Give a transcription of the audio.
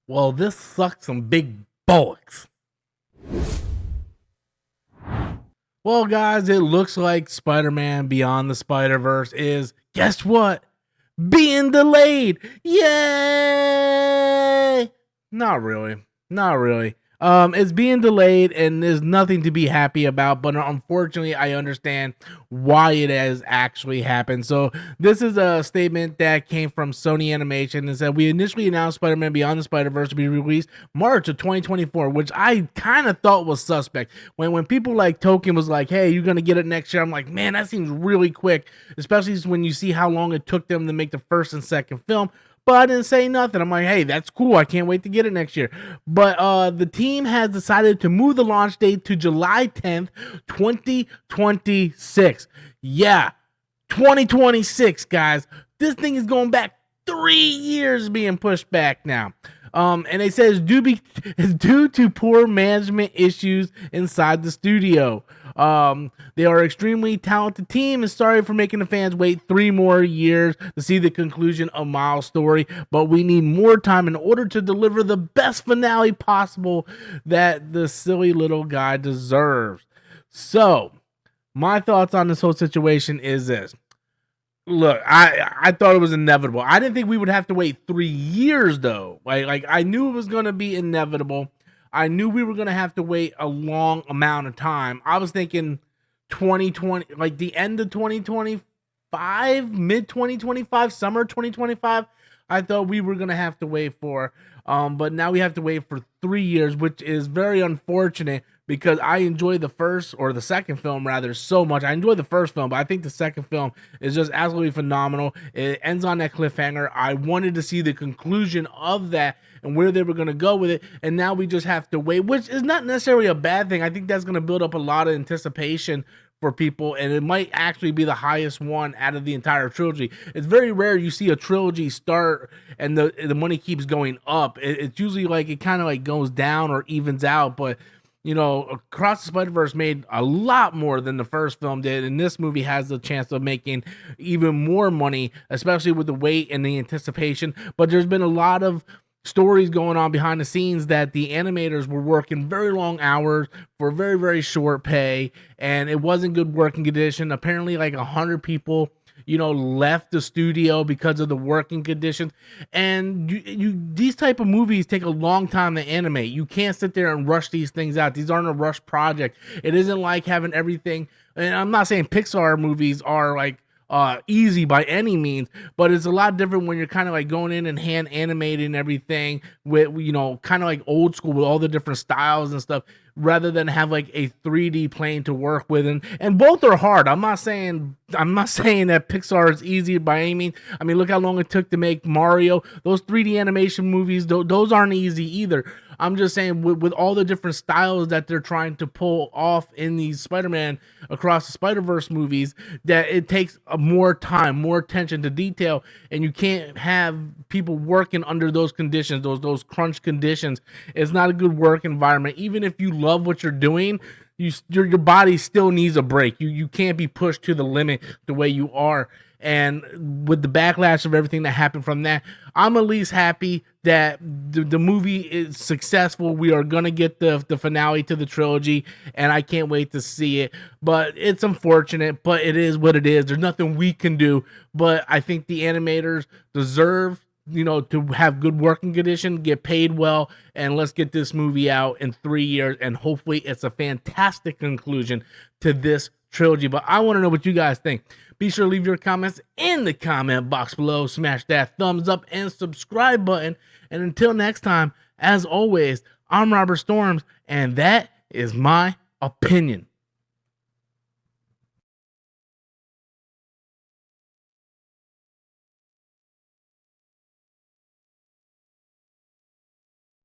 Well, this sucks some big bullocks. Well, guys, it looks like Spider-Man Beyond the Spider-Verse is, guess what? Being delayed. Yay! Not really. Not really. It's being delayed and there's nothing to be happy about, but unfortunately, I understand why it has actually happened. So, this is a statement that came from Sony Animation and said we initially announced Spider-Man Beyond the Spider-Verse to be released March of 2024, which I kind of thought was suspect. When people like Token was like, "Hey, you're gonna get it next year," I'm like, man, that seems really quick, especially when you see how long it took them to make the first and second film. But I didn't say nothing. I'm like, hey, that's cool. I can't wait to get it next year. But the team has decided to move the launch date to July 10th, 2026. Yeah, 2026, guys. This thing is going back 3 years being pushed back now. And they say it's due to poor management issues inside the studio. They are an extremely talented team and sorry for making the fans wait 3 more years to see the conclusion of Miles' story, but we need more time in order to deliver the best finale possible that the silly little guy deserves. So, my thoughts on this whole situation is this. Look, I thought it was inevitable. I didn't think we would have to wait 3 years though. Like I knew it was gonna be inevitable. I knew we were gonna have to wait a long amount of time. I was thinking 2020, like the end of 2025, mid 2025, summer 2025. I thought we were gonna have to wait for. But now we have to wait for 3 years, which is very unfortunate because I enjoy the first or the second film rather so much. I enjoy the first film, but I think the second film is just absolutely phenomenal. It ends on that cliffhanger. I wanted to see the conclusion of that and where they were going to go with it, and now we just have to wait, which is not necessarily a bad thing. I think that's going to build up a lot of anticipation for people, and it might actually be the highest one out of the entire trilogy. It's very rare you see a trilogy start and the money keeps going up. It's usually like it kind of like goes down or evens out, but you know, Across the Spider-Verse made a lot more than the first film did, and this movie has the chance of making even more money, especially with the wait and the anticipation. But there's been a lot of stories going on behind the scenes that the animators were working very long hours for very, very short pay, and it wasn't good working condition. Apparently, like 100 people left the studio because of the working conditions. And these type of movies take a long time to animate. You can't sit there and rush these things out. These aren't a rush project. It isn't like having everything, and I'm not saying Pixar movies are like easy by any means, but it's a lot different when you're kind of like going in and hand animating everything with kind of like old school with all the different styles and stuff, rather than have like a 3D plane to work with. And both are hard. I'm not saying that Pixar is easy by any means. I mean, look how long it took to make Mario. Those 3D animation movies, those aren't easy either. I'm just saying with all the different styles that they're trying to pull off in these Spider-Man Across the Spider-Verse movies, that it takes more time, more attention to detail, and you can't have people working under those conditions, those crunch conditions. It's not a good work environment. Even if you love what you're doing, your body still needs a break. You can't be pushed to the limit the way you are. And with the backlash of everything that happened from that, I'm at least happy that the movie is successful. We are gonna get the finale to the trilogy, and I can't wait to see it. But it's unfortunate, but it is what it is. There's nothing we can do. But I think the animators deserve to have good working condition, get paid well, and let's get this movie out in 3 years, and hopefully it's a fantastic conclusion to this trilogy. But I want to know what you guys think. Be sure to leave your comments in the comment box below. Smash that thumbs up and subscribe button. And until next time, as always, I'm Robert Storms, and that is my opinion.